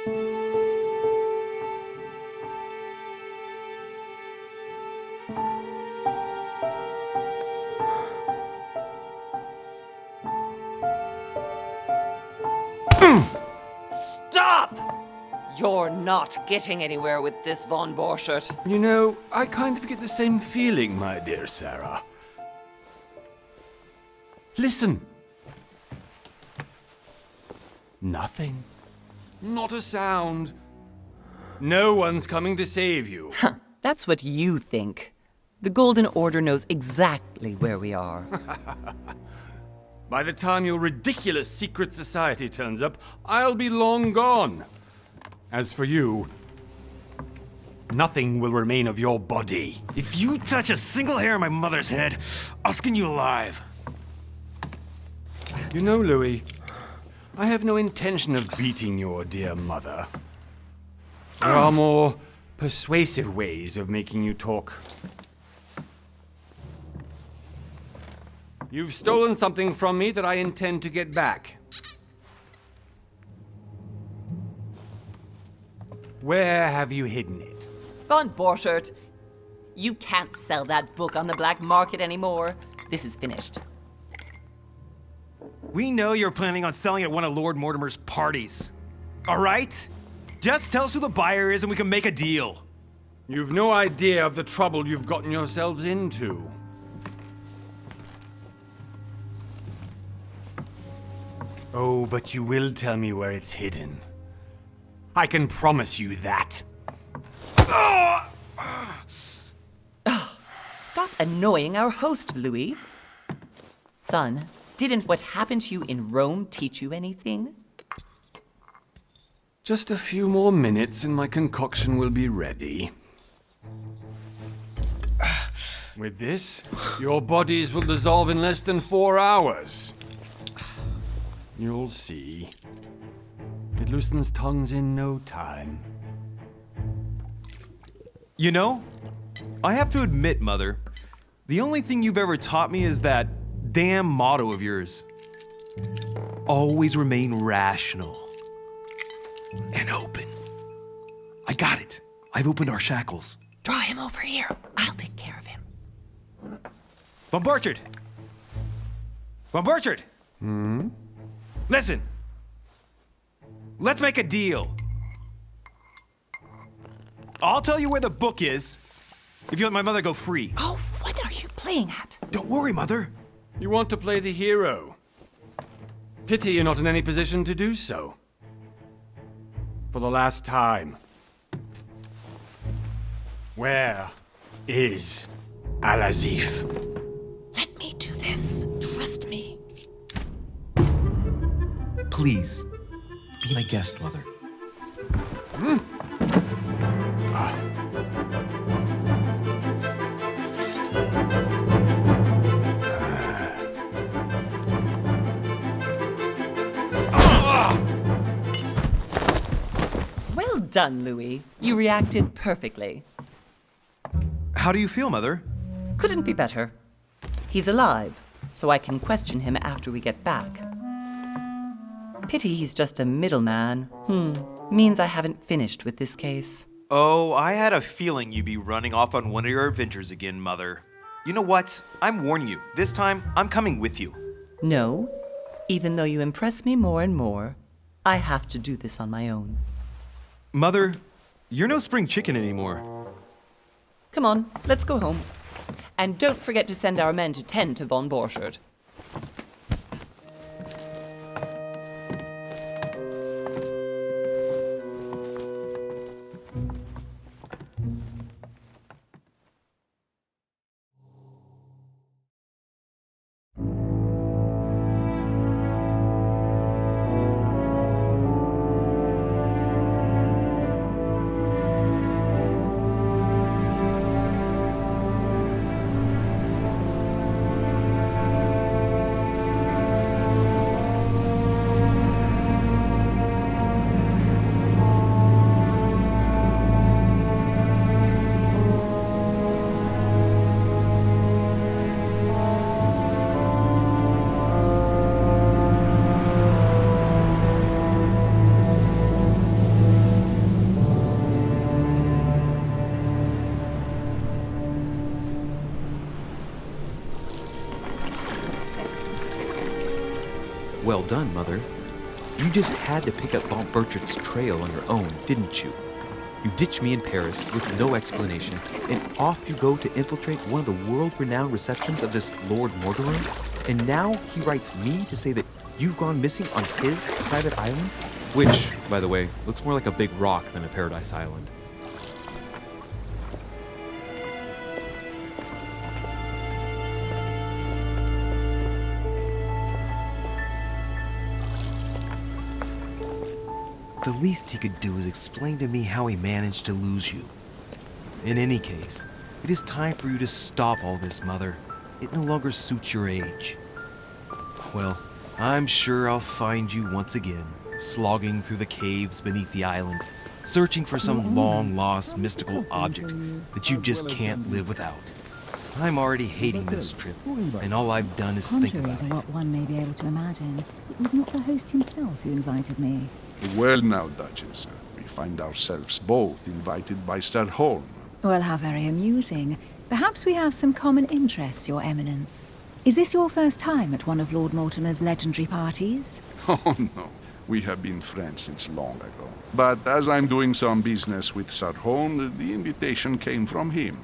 Stop! You're not getting anywhere with this, von Borchert. You know, I kind of get the same feeling, my dear Sarah. Listen. Nothing. Not a sound. No one's coming to save you. That's what you think. The Golden Order knows exactly where we are. By the time your ridiculous secret society turns up, I'll be long gone. As for you, nothing will remain of your body. If you touch a single hair on my mother's head, I'll skin you alive. You know, Louis, I have no intention of beating your dear mother. There are more persuasive ways of making you talk. You've stolen something from me that I intend to get back. Where have you hidden it? Von Borchert, you can't sell that book on the black market anymore. This is finished. We know you're planning on selling at one of Lord Mortimer's parties. All right? Just tell us who the buyer is and we can make a deal. You've no idea of the trouble you've gotten yourselves into. Oh, but you will tell me where it's hidden. I can promise you that. Stop annoying our host, Louis. Son, didn't what happened to you in Rome teach you anything? Just a few more minutes and my concoction will be ready. With this, your bodies will dissolve in less than 4 hours. You'll see. It loosens tongues in no time. You know, I have to admit, Mother, the only thing you've ever taught me is that damn motto of yours. Always remain rational. And open. I got it. I've opened our shackles. Draw him over here. I'll take care of him. Von Borchert! Von Borchert! Listen. Let's make a deal. I'll tell you where the book is if you let my mother go free. Oh, what are you playing at? Don't worry, Mother. You want to play the hero. Pity you're not in any position to do so. For the last time. Where is Al-Azif? Let me do this. Trust me. Please, be my guest, Mother. Well done, Louis. You reacted perfectly. How do you feel, Mother? Couldn't be better. He's alive, so I can question him after we get back. Pity he's just a middleman. Means I haven't finished with this case. Oh, I had a feeling you'd be running off on one of your adventures again, Mother. You know what? I'm warning you. This time, I'm coming with you. No, even though you impress me more and more, I have to do this on my own. Mother, you're no spring chicken anymore. Come on, let's go home. And don't forget to send our men to tend to von Borchert. well done, Mother. You just had to pick up Bob Burchard's trail on your own, didn't you? You ditched me in Paris with no explanation, and off you go to infiltrate one of the world-renowned receptions of this Lord Mortimer? And now he writes me to say that you've gone missing on his private island? Which, by the way, looks more like a big rock than a paradise island. The least he could do is explain to me how he managed to lose you. In any case, it is time for you to stop all this, Mother. It no longer suits your age. Well, I'm sure I'll find you once again, slogging through the caves beneath the island, searching for some long-lost mystical object that you just can't live without. I'm already hating this trip, and all I've done is think Contrary about to it. what one may be able to imagine, it was not the host himself who invited me. Well now, Duchess, we find ourselves both invited by Sir Holm. Well, how very amusing. Perhaps we have some common interests, Your Eminence. Is this your first time at one of Lord Mortimer's legendary parties? Oh no, we have been friends since long ago. But as I'm doing some business with Sir Holm, the invitation came from him.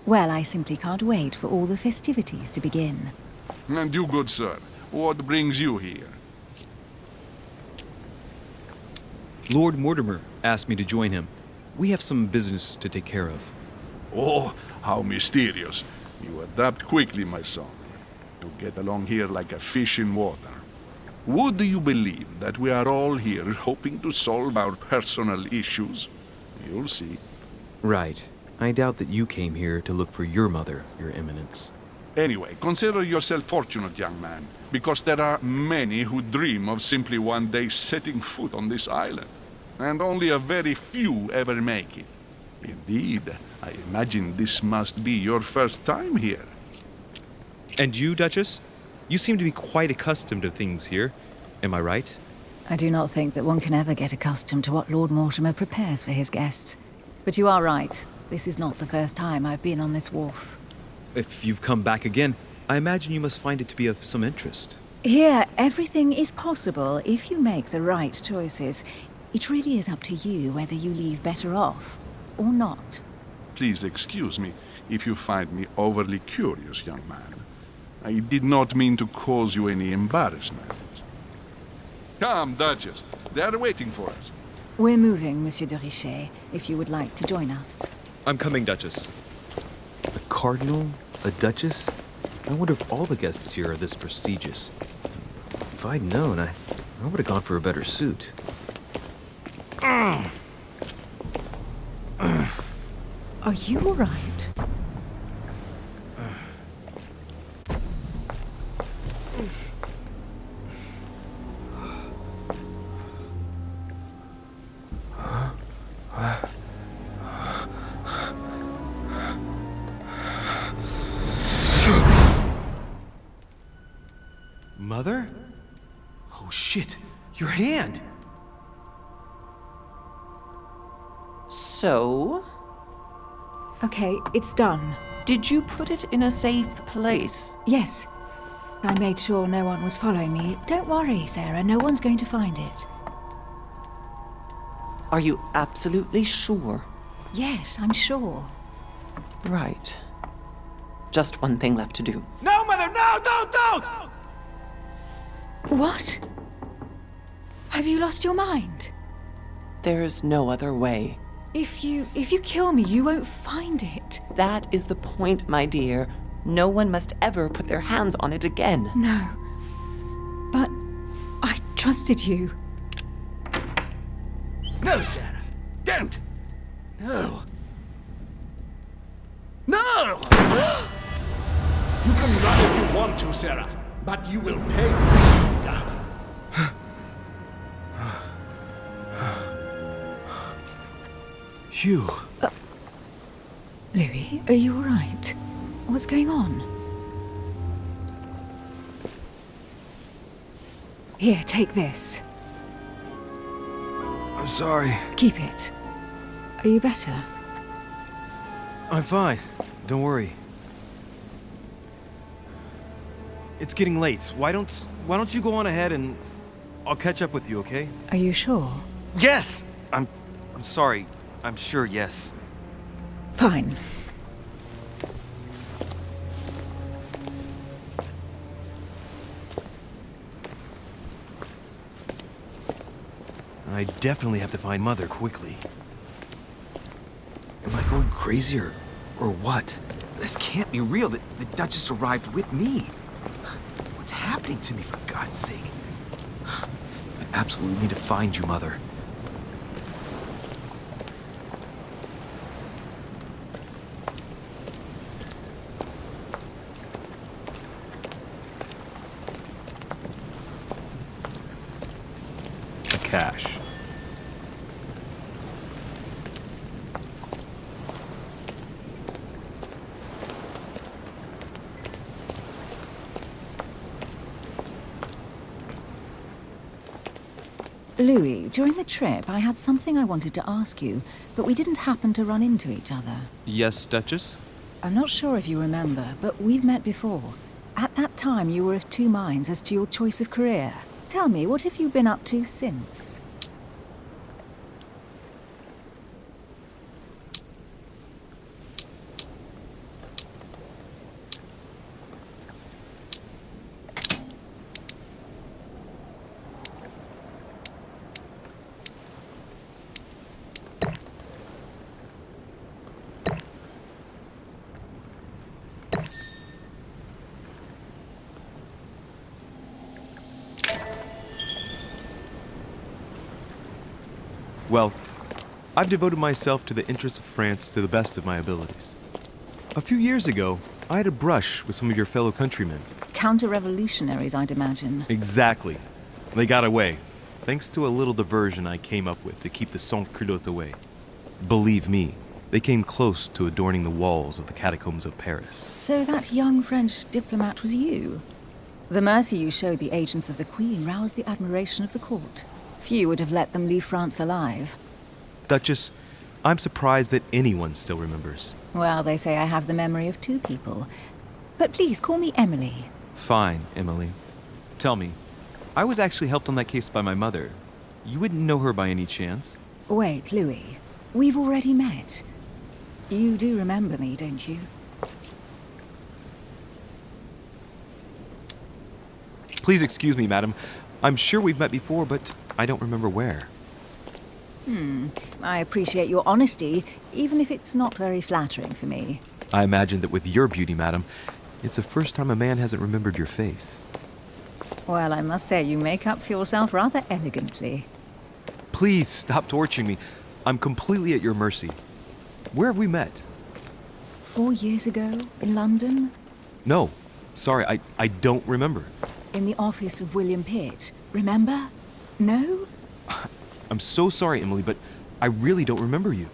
Well, I simply can't wait for all the festivities to begin. And you, good sir, what brings you here? Lord Mortimer asked me to join him. We have some business to take care of. Oh, how mysterious. You adapt quickly, my son. You get along here like a fish in water. Would you believe that we are all here hoping to solve our personal issues? You'll see. Right. I doubt that you came here to look for your mother, Your Eminence. Anyway, consider yourself fortunate, young man, because there are many who dream of simply one day setting foot on this island, and only a very few ever make it. Indeed, I imagine this must be your first time here. And you, Duchess? You seem to be quite accustomed to things here. Am I right? I do not think that one can ever get accustomed to what Lord Mortimer prepares for his guests. But you are right. This is not the first time I've been on this wharf. If you've come back again, I imagine you must find it to be of some interest. Here, everything is possible if you make the right choices. It really is up to you whether you leave better off or not. Please excuse me if you find me overly curious, young man. I did not mean to cause you any embarrassment. Come, Duchess. They are waiting for us. We're moving, Monsieur de Richet, if you would like to join us. I'm coming, Duchess. A cardinal? A duchess? I wonder if all the guests here are this prestigious. If I'd known, I would have gone for a better suit. Are you all right? Mother? Oh shit, your hand! So, Okay, it's done. did you put it in a safe place? Yes. I made sure no one was following me. Don't worry, Sarah, no one's going to find it. Are you absolutely sure? Yes, I'm sure. Right. Just one thing left to do. No, Mother, no, don't! What? Have you lost your mind? There's no other way. If you kill me, you won't find it. That is the point, my dear. No one must ever put their hands on it again. No. But I trusted you. No, Sarah. Don't. No. No! You can run if you want to, Sarah, but you will pay. Hugh. Louis, are you all right? What's going on? Here, take this. I'm sorry. Keep it. Are you better? I'm fine. Don't worry. It's getting late. Why don't why don't you go on ahead and I'll catch up with you, okay? Are you sure? Yes! I'm sorry. I'm sure, yes. Fine. I definitely have to find Mother quickly. Am I going crazy or what? This can't be real. The Duchess arrived with me. What's happening to me, for God's sake? I absolutely need to find you, Mother. Cash. Louis, during the trip, I had something I wanted to ask you, but we didn't happen to run into each other. Yes, Duchess? I'm not sure if you remember, but we've met before. At that time, you were of two minds as to your choice of career. Tell me, what have you been up to since? Well, I've devoted myself to the interests of France to the best of my abilities. A few years ago, I had a brush with some of your fellow countrymen. Counter-revolutionaries, I'd imagine. Exactly. They got away, thanks to a little diversion I came up with to keep the sans-culottes away. Believe me, they came close to adorning the walls of the catacombs of Paris. So that young French diplomat was you? The mercy you showed the agents of the Queen roused the admiration of the court. Few would have let them leave France alive. Duchess, I'm surprised that anyone still remembers. Well, they say I have the memory of two people. But please, call me Emily. Fine, Emily. Tell me, I was actually helped on that case by my mother. You wouldn't know her by any chance? Wait, Louis. We've already met. You do remember me, don't you? Please excuse me, madam. I'm sure we've met before, but I don't remember where. I appreciate your honesty, even if it's not very flattering for me. I imagine that with your beauty, madam, it's the first time a man hasn't remembered your face. Well, I must say you make up for yourself rather elegantly. Please stop torturing me. I'm completely at your mercy. Where have we met? 4 years ago, in London? No, sorry, I don't remember. In the office of William Pitt. Remember? No? I'm so sorry, Emily, but I really don't remember you.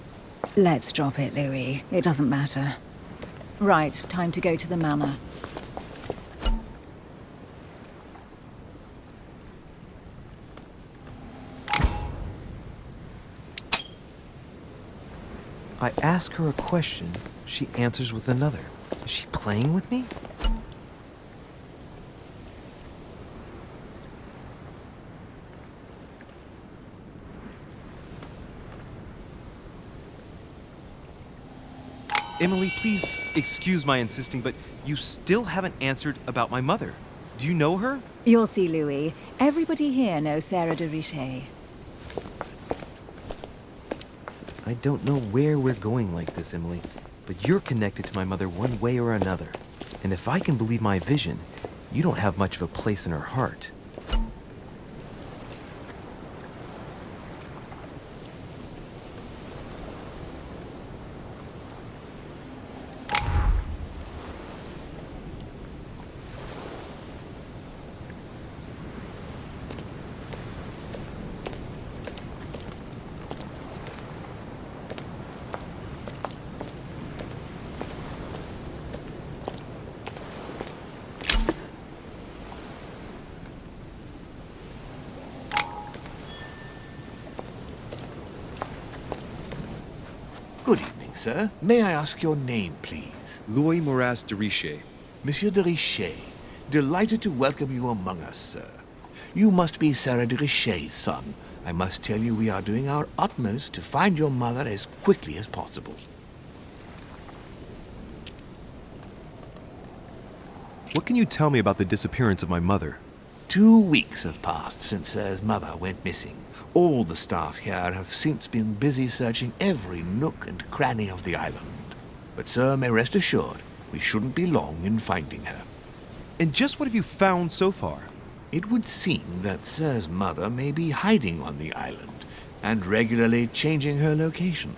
Let's drop it, Louis. It doesn't matter. Right, time to go to the manor. I ask her a question, she answers with another. Is she playing with me? Emily, please excuse my insisting, but you still haven't answered about my mother. Do you know her? You'll see, Louis. Everybody here knows Sarah de Richet. I don't know where we're going like this, Emily, but you're connected to my mother one way or another. And if I can believe my vision, you don't have much of a place in her heart. Good evening, sir. May I ask your name, please? Louis Moras de Richet. Monsieur de Richet. Delighted to welcome you among us, sir. You must be Sarah de Richet's son. I must tell you we are doing our utmost to find your mother as quickly as possible. What can you tell me about the disappearance of my mother? 2 weeks have passed since Sir's mother went missing. All the staff here have since been busy searching every nook and cranny of the island. But Sir may rest assured, we shouldn't be long in finding her. And just what have you found so far? It would seem that Sir's mother may be hiding on the island and regularly changing her location.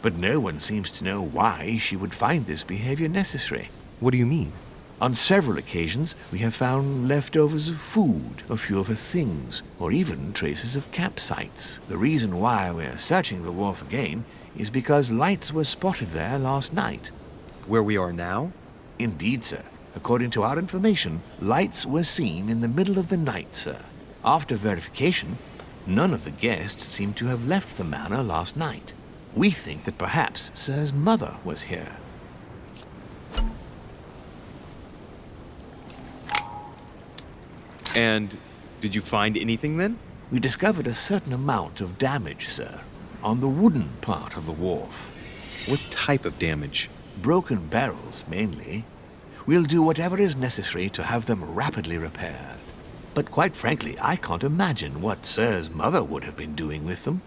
But no one seems to know why she would find this behavior necessary. What do you mean? On several occasions, we have found leftovers of food, a few of her things, or even traces of campsites. The reason why we're searching the wharf again is because lights were spotted there last night. Where we are now? Indeed, sir. According to our information, lights were seen in the middle of the night, sir. After verification, none of the guests seem to have left the manor last night. We think that perhaps Sir's mother was here. And did you find anything then? We discovered a certain amount of damage, sir, on the wooden part of the wharf. What type of damage? Broken barrels, mainly. We'll do whatever is necessary to have them rapidly repaired. But quite frankly, I can't imagine what Sir's mother would have been doing with them.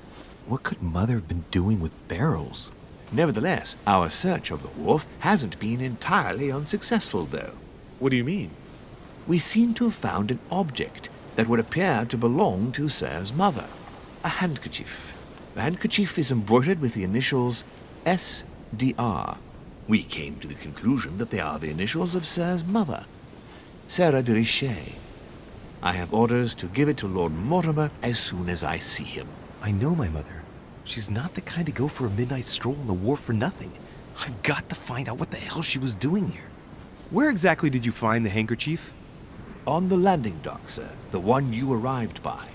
What could Mother have been doing with barrels? Nevertheless, our search of the wharf hasn't been entirely unsuccessful, though. What do you mean? We seem to have found an object that would appear to belong to Sir's mother. A handkerchief. The handkerchief is embroidered with the initials SDR. We came to the conclusion that they are the initials of Sir's mother, Sarah de Richet. I have orders to give it to Lord Mortimer as soon as I see him. I know my mother. She's not the kind to go for a midnight stroll on the wharf for nothing. I've got to find out what the hell she was doing here. Where exactly did you find the handkerchief? On the landing dock, sir. The one you arrived by.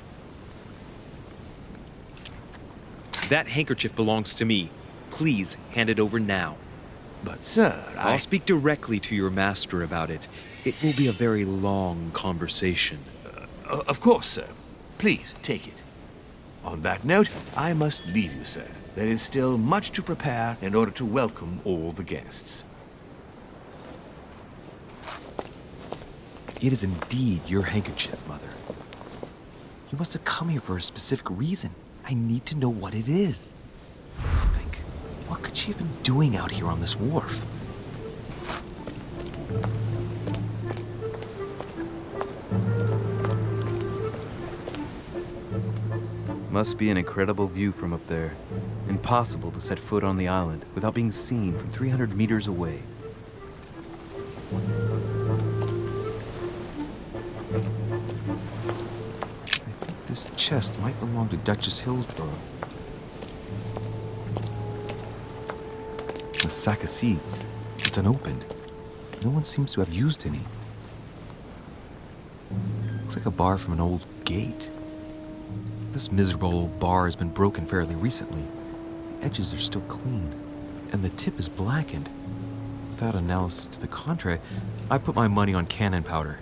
That handkerchief belongs to me. Please hand it over now. But, sir, I'll speak directly to your master about it. It will be a very long conversation. Of course, sir. Please, take it. On that note, I must leave you, sir. There is still much to prepare in order to welcome all the guests. It is indeed your handkerchief, Mother. You must have come here for a specific reason. I need to know what it is. Let's think. What could she have been doing out here on this wharf? Must be an incredible view from up there. Impossible to set foot on the island without being seen from 300 meters away. This chest might belong to Duchess Hillsborough. A sack of seeds. It's unopened. No one seems to have used any. Looks like a bar from an old gate. This miserable old bar has been broken fairly recently. The edges are still clean, and the tip is blackened. Without analysis to the contrary, I put my money on cannon powder.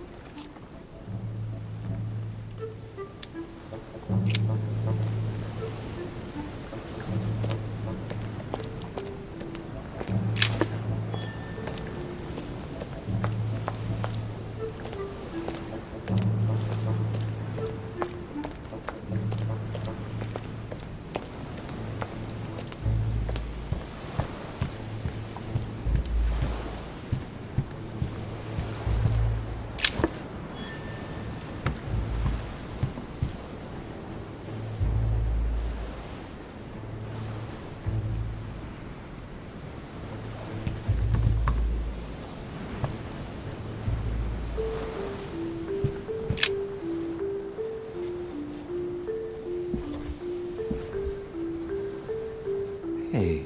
Hey,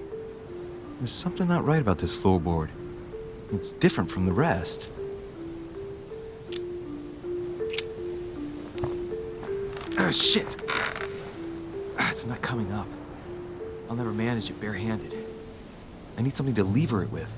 there's something not right about this floorboard. It's different from the rest. Ah, shit! It's not coming up. I'll never manage it barehanded. I need something to lever it with.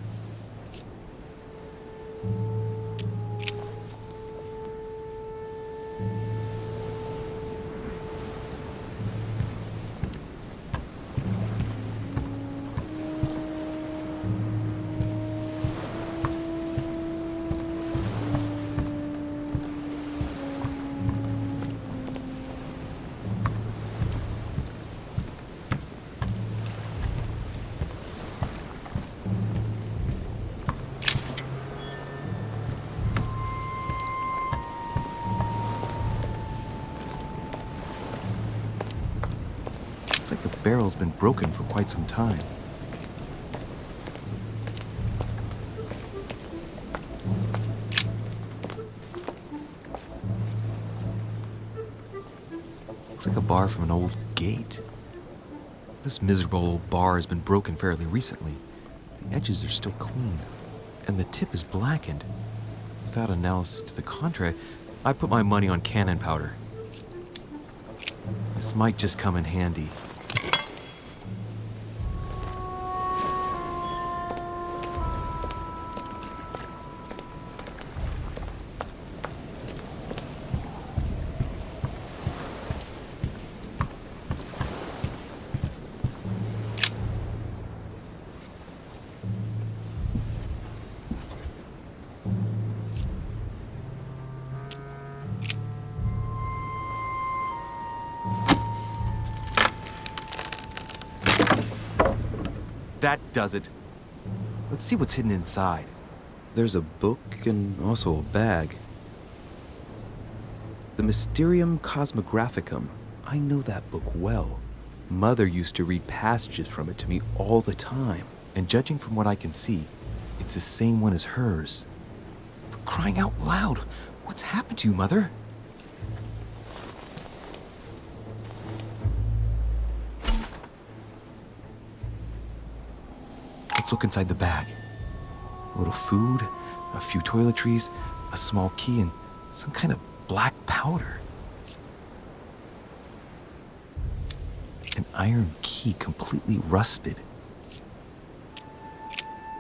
barrel's been broken for quite some time. Looks like a bar from an old gate. This miserable old bar has been broken fairly recently. The edges are still clean, and the tip is blackened. Without analysis to the contrary, I put my money on cannon powder. This might just come in handy. That does it. Let's see what's hidden inside. There's a book and also a bag. The Mysterium Cosmographicum. I know that book well. Mother used to read passages from it to me all the time. And judging from what I can see, it's the same one as hers. For crying out loud, what's happened to you, Mother? Let's look inside the bag. A little food, a few toiletries, a small key, and some kind of black powder. An iron key completely rusted.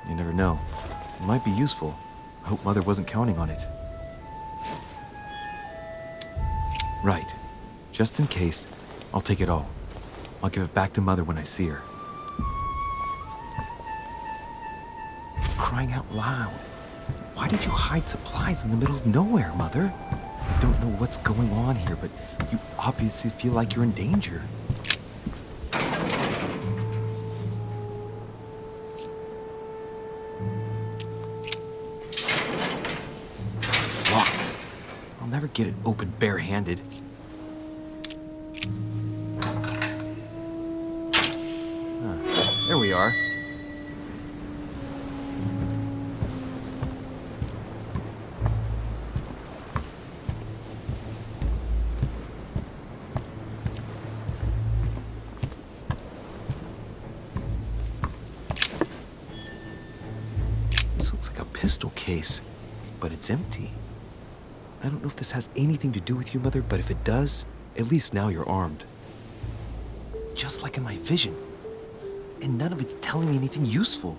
You never know. It might be useful. I hope Mother wasn't counting on it. Right. Just in case, I'll take it all. I'll give it back to Mother when I see her. Crying out loud. Why did you hide supplies in the middle of nowhere, Mother? I don't know what's going on here, but you obviously feel like you're in danger. It's locked. I'll never get it open barehanded. There we are. Pistol case, but it's empty. I don't know if this has anything to do with you, Mother, but if it does, at least now you're armed. Just like in my vision. And none of it's telling me anything useful.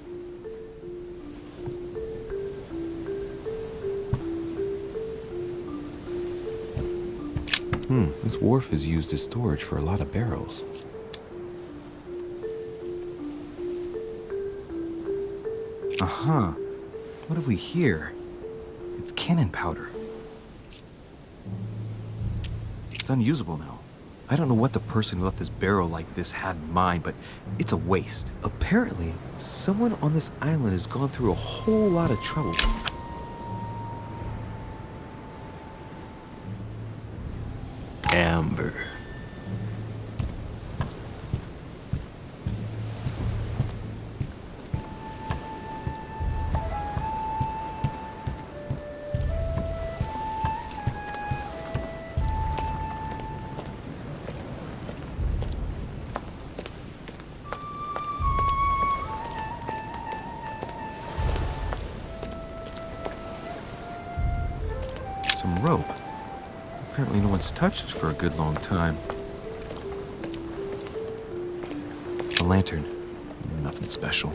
This wharf is used as storage for a lot of barrels. Uh-huh. What have we here? It's cannon powder. It's unusable now. I don't know what the person who left this barrel like this had in mind, but it's a waste. Apparently, someone on this island has gone through a whole lot of trouble. Amber. Some rope. Apparently no one's touched it for a good long time. A lantern. Nothing special.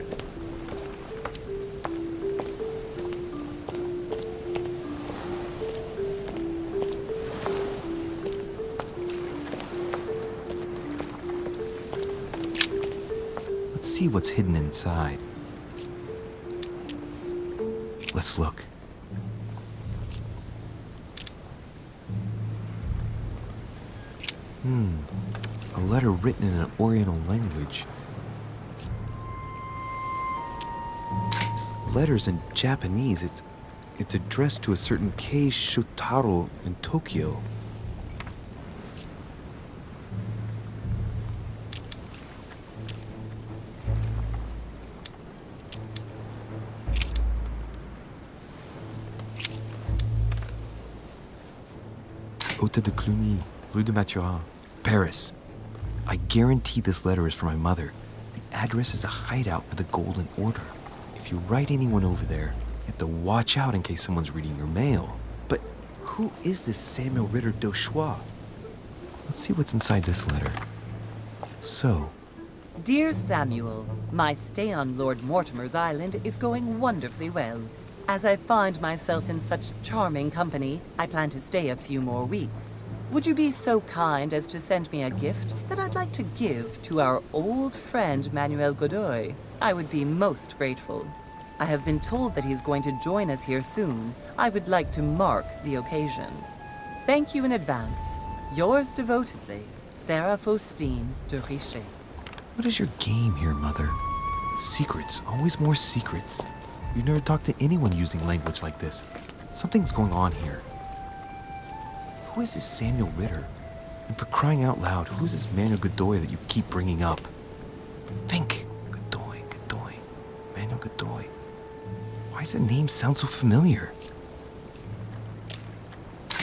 Let's see what's hidden inside. Let's look. A letter written in an Oriental language. This letter's in Japanese. It's addressed to a certain Kei Shotaro in Tokyo. Hôtel de Cluny, Rue de Mathurin, Paris. I guarantee this letter is for my mother. The address is a hideout for the Golden Order. If you write anyone over there, you have to watch out in case someone's reading your mail. But who is this Samuel Ritter d'Auchois? Let's see what's inside this letter. So, Dear Samuel, my stay on Lord Mortimer's island is going wonderfully well. As I find myself in such charming company, I plan to stay a few more weeks. Would you be so kind as to send me a gift that I'd like to give to our old friend Manuel Godoy? I would be most grateful. I have been told that he's going to join us here soon. I would like to mark the occasion. Thank you in advance. Yours devotedly, Sarah Faustine de Richet. what is your game here, Mother? Secrets, always more secrets. You've never talked to anyone using language like this. Something's going on here. Who is this Samuel Ritter? And for crying out loud, who is this Manuel Godoy that you keep bringing up? Think. Godoy, Manuel Godoy. Why does the name sound so familiar?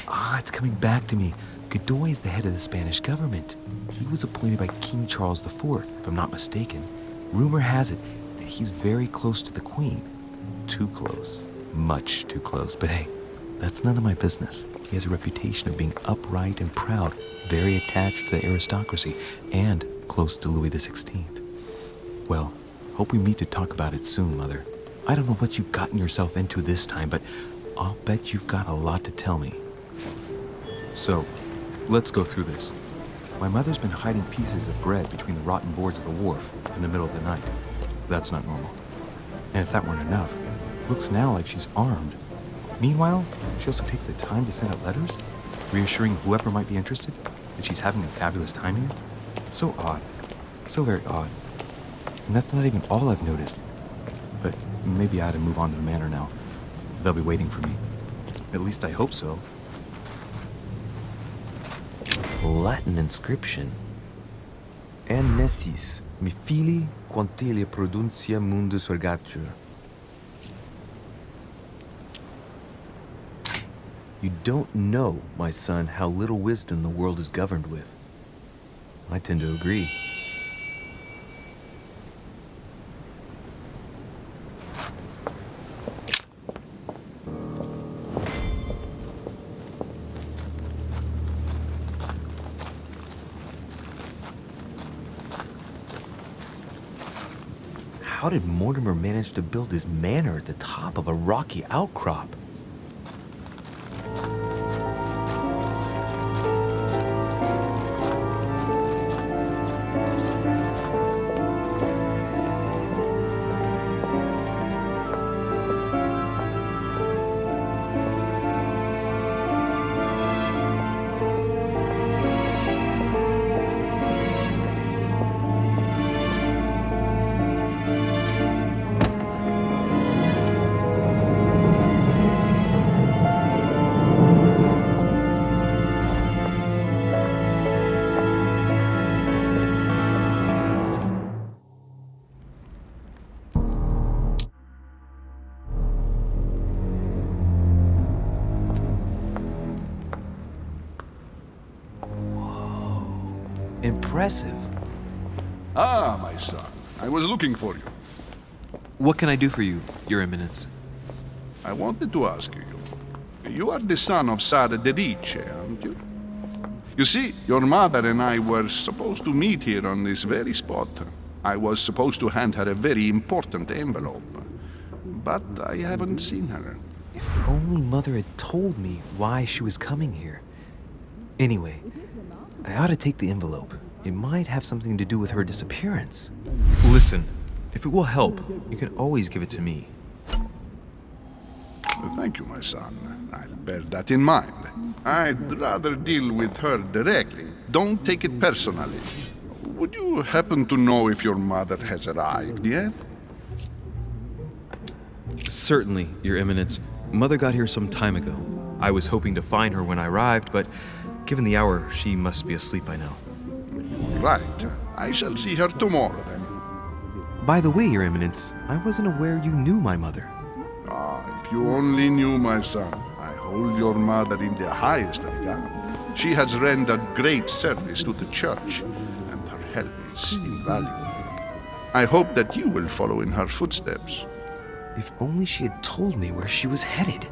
Ah, it's coming back to me. Godoy is the head of the Spanish government. He was appointed by King Charles IV, if I'm not mistaken. Rumor has it that he's very close to the Queen. Too close. Much too close. But hey, that's none of my business. He has a reputation of being upright and proud, very attached to the aristocracy, and close to Louis XVI. Well, hope we meet to talk about it soon, Mother. I don't know what you've gotten yourself into this time, but I'll bet you've got a lot to tell me. So, let's go through this. My mother's been hiding pieces of bread between the rotten boards of the wharf in the middle of the night. That's not normal. And if that weren't enough, looks now like she's armed. Meanwhile, she also takes the time to send out letters, reassuring whoever might be interested that she's having a fabulous time here. So odd. So very odd. And that's not even all I've noticed. But maybe I ought to move on to the manor now. They'll be waiting for me. At least I hope so. Latin inscription. Nessis, mi fili, quantilia produncia mundus ergatur. You don't know, my son, how little wisdom the world is governed with. I tend to agree. How did Mortimer manage to build his manor at the top of a rocky outcrop? Impressive. Ah, my son. I was looking for you. What can I do for you, Your Eminence? I wanted to ask you. You are the son of Sara de Riche, aren't you? You see, your mother and I were supposed to meet here on this very spot. I was supposed to hand her a very important envelope. But I haven't seen her. If only Mother had told me why she was coming here. Anyway, I ought to take the envelope. It might have something to do with her disappearance. Listen, if it will help, you can always give it to me. Thank you, my son. I'll bear that in mind. I'd rather deal with her directly. Don't take it personally. Would you happen to know if your mother has arrived yet? Certainly, Your Eminence. Mother got here some time ago. I was hoping to find her when I arrived, but given the hour, she must be asleep by now. Right. I shall see her tomorrow, then. By the way, Your Eminence, I wasn't aware you knew my mother. Ah, if you only knew, my son. I hold your mother in the highest regard. She has rendered great service to the church, and her help is invaluable. I hope that you will follow in her footsteps. If only she had told me where she was headed.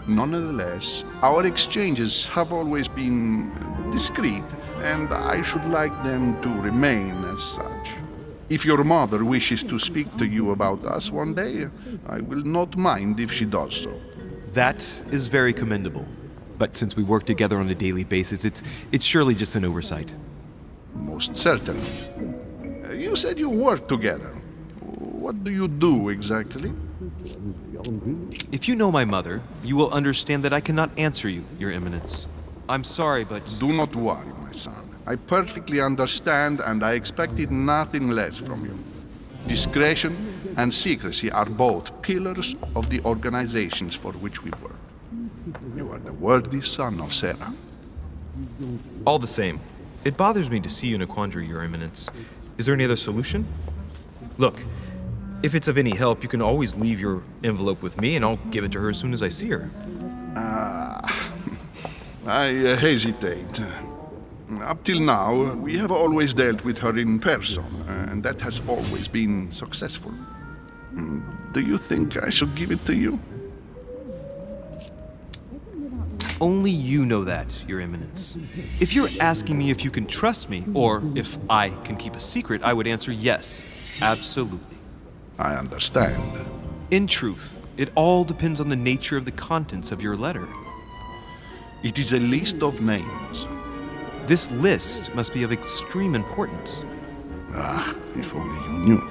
Nonetheless, our exchanges have always been discreet, and I should like them to remain as such. If your mother wishes to speak to you about us one day, I will not mind if she does so. That is very commendable. But since we work together on a daily basis, it's surely just an oversight. Most certainly. You said you work together. What do you do exactly? If you know my mother, you will understand that I cannot answer you, Your Eminence. I'm sorry, but... Do not worry, my son. I perfectly understand, and I expected nothing less from you. Discretion and secrecy are both pillars of the organizations for which we work. You are the worthy son of Sarah. All the same, it bothers me to see you in a quandary, Your Eminence. Is there any other solution? Look, if it's of any help, you can always leave your envelope with me, and I'll give it to her as soon as I see her. I hesitate. Up till now, we have always dealt with her in person, and that has always been successful. Do you think I should give it to you? Only you know that, Your Eminence. If you're asking me if you can trust me, or if I can keep a secret, I would answer yes, absolutely. I understand. In truth, it all depends on the nature of the contents of your letter. It is a list of names. This list must be of extreme importance. If only you knew.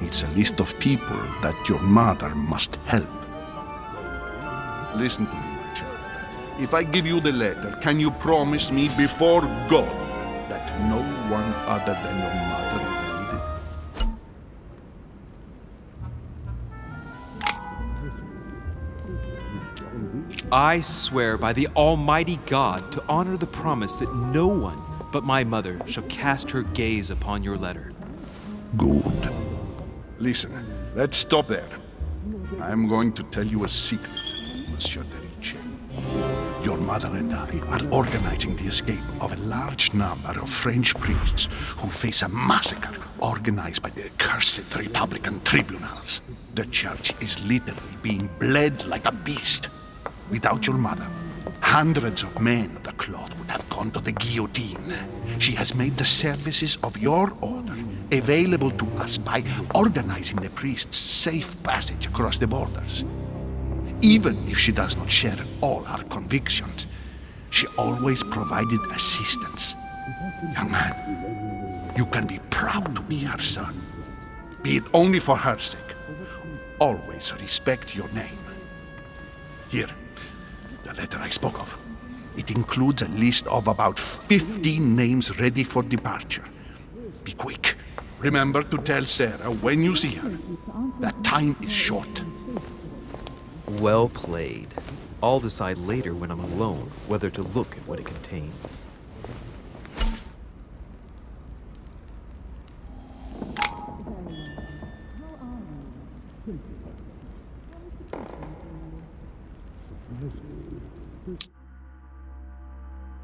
It's a list of people that your mother must help. Listen to me, my child. If I give you the letter, can you promise me before God that no one other than your mother will read it? I swear by the Almighty God to honor the promise that no one but my mother shall cast her gaze upon your letter. Good. Listen, let's stop there. I'm going to tell you a secret, Monsieur Derice. Your mother and I are organizing the escape of a large number of French priests who face a massacre organized by the accursed Republican tribunals. The church is literally being bled like a beast. Without your mother, hundreds of men of the cloth would have gone to the guillotine. She has made the services of your order available to us by organizing the priests' safe passage across the borders. Even if she does not share all our convictions, she always provided assistance. Young man, you can be proud to be her son. Be it only for her sake. Always respect your name. Here, the letter I spoke of. It includes a list of about 15 names ready for departure. Be quick. Remember to tell Sarah when you see her that time is short. Well played. I'll decide later when I'm alone whether to look at what it contains.